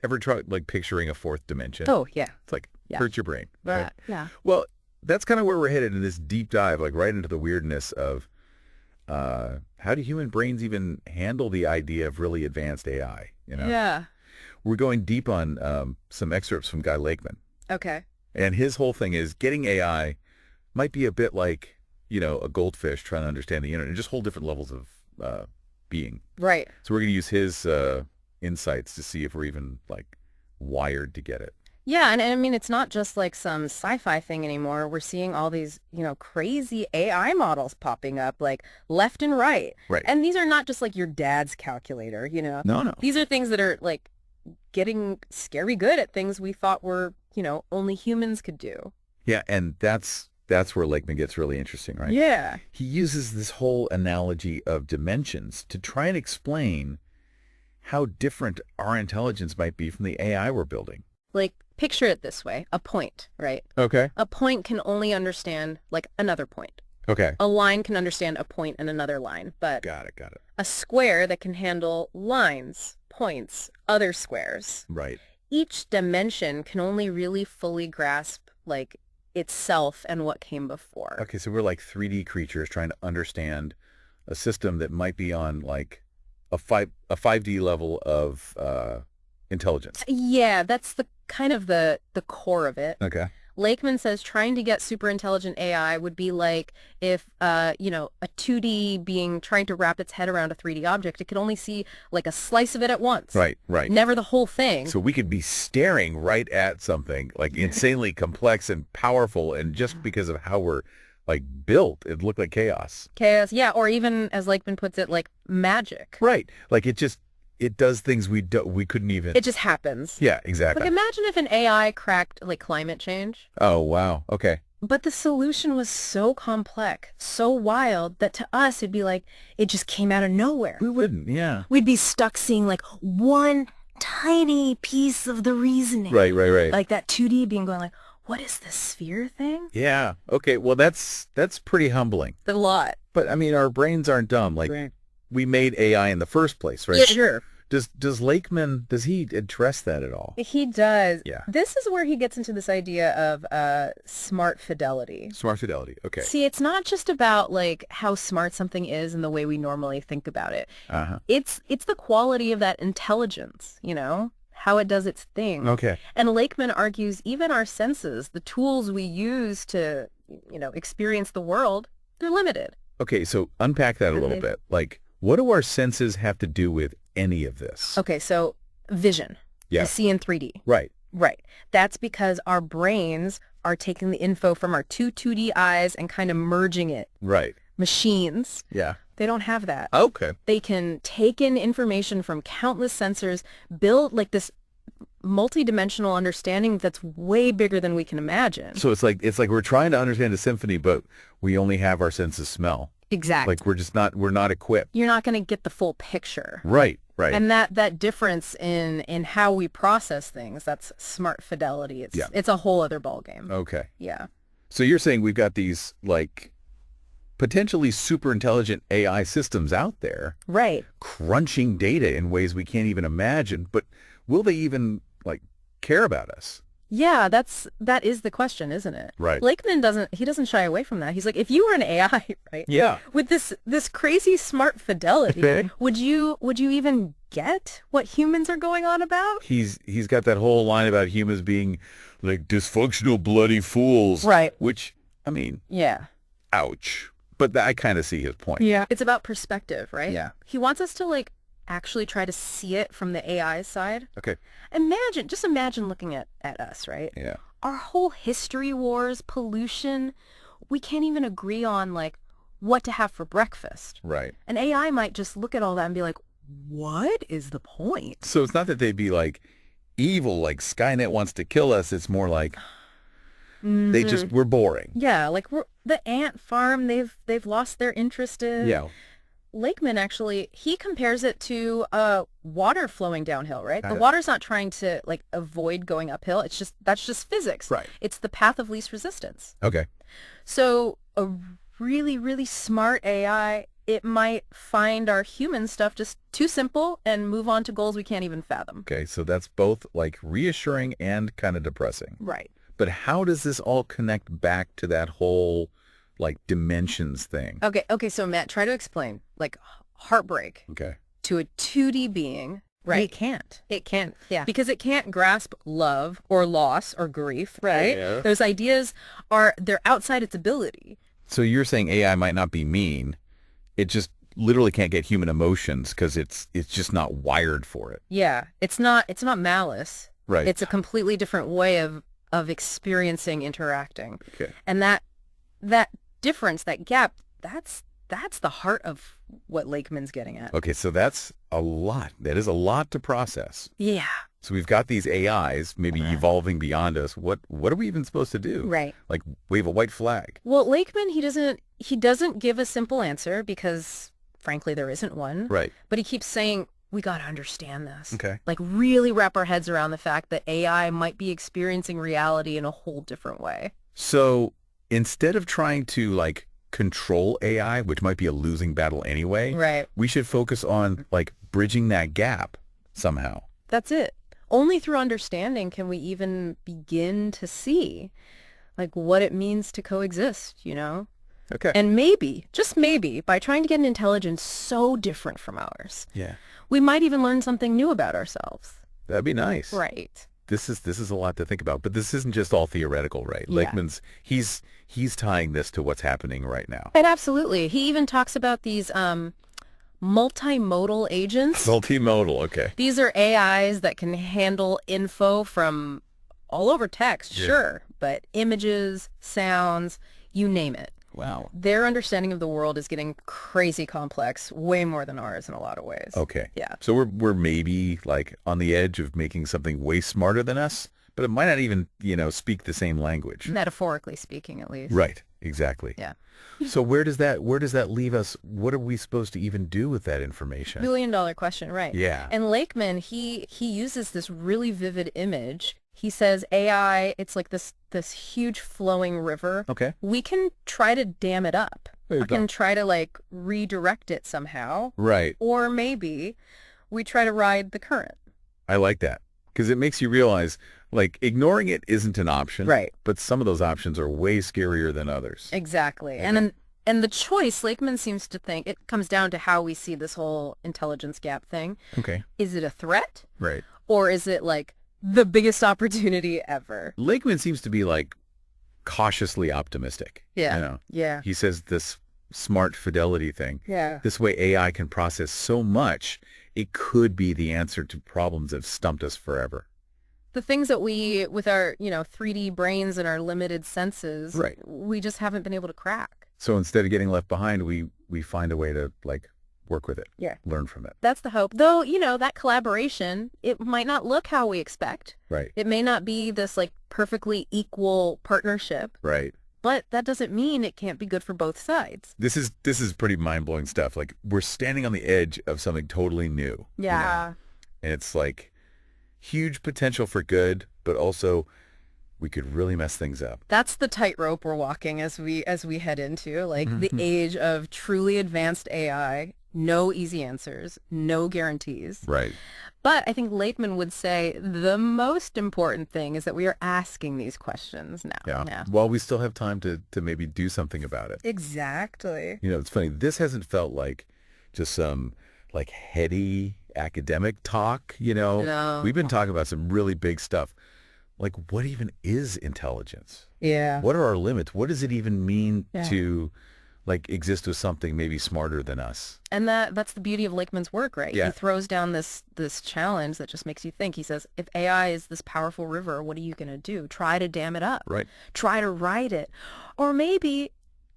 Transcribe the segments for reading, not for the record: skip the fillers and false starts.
ever try like picturing a fourth dimension? Oh, yeah. It's like Yeah. hurts your brain. Right? Yeah. Well, that's kind of where we're headed in this deep dive, like right into the weirdness of how do human brains even handle the idea of really advanced AI? You know, Yeah. we're going deep on some excerpts from Guy Lakeman, Okay. and his whole thing is getting AI might be a bit like a goldfish trying to understand the internet, just whole different levels of being. Right. So we're going to use his insights to see if we're even like wired to get it. Yeah, and I mean, it's not just like some sci-fi thing anymore. We're seeing all these, crazy AI models popping up like left and right. Right. And these are not just like your dad's calculator. No, no. These are things that are like getting scary good at things we thought were, only humans could do. Yeah, and that's where Lakeman gets really interesting, right? Yeah. He uses this whole analogy of dimensions to try and explain how different our intelligence might be from the AI we're building. Like, picture it this way, a point, right? Okay. A point can only understand like another point. Okay. A line can understand a point and another line, but Got it. a square that can handle lines, points, other squares. Right. Each dimension can only really fully grasp like itself and what came before. Okay, so we're like 3D creatures trying to understand a system that might be on like a 5D level of intelligence. Yeah, that's the kind of the core of it. Okay. Lakeman says trying to get super intelligent AI would be like if, a 2D being trying to wrap its head around a 3D object. It could only see like a slice of it at once. Right, right. Never the whole thing. So we could be staring right at something like insanely complex and powerful, and just because of how we're like built, it looked like chaos. Chaos, yeah, or even, as Lakeman puts it, like magic. Right. Like it does things we couldn't even. It just happens. Yeah, exactly. Like imagine if an AI cracked like climate change. Oh, wow. Okay. But the solution was so complex, so wild, that to us it'd be like it just came out of nowhere. We wouldn't, yeah. We'd be stuck seeing like one tiny piece of the reasoning. Right. Like that 2D being going like, what is this sphere thing? Yeah. Okay. Well, that's pretty humbling. A lot. But I mean, our brains aren't dumb. Like we made AI in the first place, right? Yeah, sure. Does Lakeman, does he address that at all? He does. Yeah. This is where he gets into this idea of smart fidelity. Smart fidelity. Okay. See, it's not just about like how smart something is and the way we normally think about it. Uh-huh. It's the quality of that intelligence, how it does its thing. Okay. And Lakeman argues even our senses, the tools we use to, experience the world, they're limited. Okay, so unpack that a little bit. Like, what do our senses have to do with any of this? Okay, so vision. Yeah. You see in 3D. Right. Right. That's because our brains are taking the info from our 2D eyes and kind of merging it. Right. Machines, Yeah. they don't have that. Okay. They can take in information from countless sensors, build like this multi-dimensional understanding that's way bigger than we can imagine. So it's like we're trying to understand a symphony, but we only have our sense of smell. Exactly. Like we're not equipped. You're not going to get the full picture. Right. And that difference in how we process things, that's smart fidelity. It's a whole other ballgame. Okay. Yeah. So you're saying we've got these like potentially super intelligent AI systems out there. Right. Crunching data in ways we can't even imagine, but will they even like care about us? Yeah, that is the question, isn't it? Right. Lakeman doesn't shy away from that. He's like, if you were an AI, right? Yeah. With this crazy smart fidelity, Okay. would you even get what humans are going on about? He's got that whole line about humans being like dysfunctional bloody fools. Right. Which, I mean, Yeah. ouch. But I kind of see his point. Yeah. It's about perspective, right? Yeah. He wants us to like actually try to see it from the AI side. Okay. Just imagine looking at us, right? Yeah. Our whole history wars, pollution, we can't even agree on like what to have for breakfast. Right. An AI might just look at all that and be like, what is the point? So it's not that they'd be like evil, like Skynet wants to kill us. It's more like we're boring. Yeah, like the ant farm, they've lost their interest in. Yeah. Lakeman actually, he compares it to water flowing downhill, right? The Kinda. water's not trying to like avoid going uphill. That's just physics. Right. It's the path of least resistance. Okay. So a really, really smart AI, it might find our human stuff just too simple and move on to goals we can't even fathom. Okay, so that's both like reassuring and kind of depressing. Right. But how does this all connect back to that whole like dimensions thing? Okay, so Matt, try to explain like heartbreak Okay. to a 2D being. Right. It can't. It can't. Yeah. Because it can't grasp love or loss or grief, right? Yeah. Those ideas they're outside its ability. So you're saying AI might not be mean, it just literally can't get human emotions because it's just not wired for it. Yeah, it's not malice. Right. It's a completely different way of experiencing, interacting. Okay. And that difference, that gap, that's the heart of what Lakeman's getting at. Okay, so that's a lot. That is a lot to process. Yeah. So we've got these AIs maybe evolving beyond us. What are we even supposed to do? Right. Like wave a white flag. Well, Lakeman, he doesn't give a simple answer because frankly there isn't one. Right. But he keeps saying we got to understand this. Okay. Like really wrap our heads around the fact that AI might be experiencing reality in a whole different way. So instead of trying to like control AI, which might be a losing battle anyway, Right. we should focus on like bridging that gap somehow. That's it. Only through understanding can we even begin to see like what it means to coexist, you know? Okay. And maybe, just maybe, by trying to get an intelligence so different from ours, Yeah. we might even learn something new about ourselves. That'd be nice. Right. This is a lot to think about, but this isn't just all theoretical, right? Yeah. Lakeman's he's tying this to what's happening right now. And absolutely. He even talks about these multimodal agents. Multimodal, okay. These are AIs that can handle info from all over text, Yeah. sure, but images, sounds, you name it. Wow. Their understanding of the world is getting crazy complex, way more than ours in a lot of ways. Okay. Yeah. So we're maybe like on the edge of making something way smarter than us, but it might not even, speak the same language. Metaphorically speaking, at least. Right. Exactly. Yeah. So where does that leave us? What are we supposed to even do with that information? $1 million question, right. Yeah. And Lakeman, he uses this really vivid image. He says AI, it's like this huge flowing river. Okay. We can try to dam it up. There you We can go. try to like redirect it somehow. Right. Or maybe we try to ride the current. I like that because it makes you realize like ignoring it isn't an option. Right. But some of those options are way scarier than others. Exactly. Okay. And the choice, Lakeman seems to think, it comes down to how we see this whole intelligence gap thing. Okay. Is it a threat? Right. Or is it like the biggest opportunity ever? Lakeman seems to be like cautiously optimistic. Yeah. Yeah. He says this smart fidelity thing. Yeah. This way AI can process so much, it could be the answer to problems that have stumped us forever. The things that we, with our, 3D brains and our limited senses, Right. we just haven't been able to crack. So instead of getting left behind, we find a way to like work with it. Yeah. Learn from it. That's the hope. Though, that collaboration, it might not look how we expect. Right. It may not be this like perfectly equal partnership, Right. but that doesn't mean it can't be good for both sides. This is pretty mind-blowing stuff. Like we're standing on the edge of something totally new. Yeah. And it's like huge potential for good, but also we could really mess things up. That's the tightrope we're walking as we head into like the age of truly advanced AI. No easy answers, no guarantees. Right. But I think Lakeman would say the most important thing is that we are asking these questions now. Yeah. While we still have time to maybe do something about it. Exactly. It's funny. This hasn't felt like just some like heady academic talk, No. We've been talking about some really big stuff. Like what even is intelligence? Yeah. What are our limits? What does it even mean Yeah. to like exist with something maybe smarter than us? And that's the beauty of Lakeman's work, right? Yeah. He throws down this challenge that just makes you think. He says, if AI is this powerful river, what are you going to do? Try to dam it up. Right. Try to ride it. Or maybe,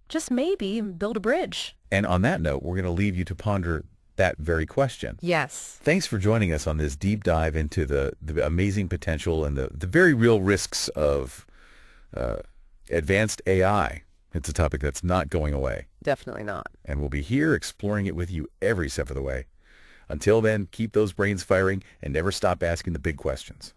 just maybe, build a bridge. And on that note, we're going to leave you to ponder that very question. Yes. Thanks for joining us on this deep dive into the amazing potential and the very real risks of advanced AI. It's a topic that's not going away. Definitely not. And we'll be here exploring it with you every step of the way. Until then, keep those brains firing and never stop asking the big questions.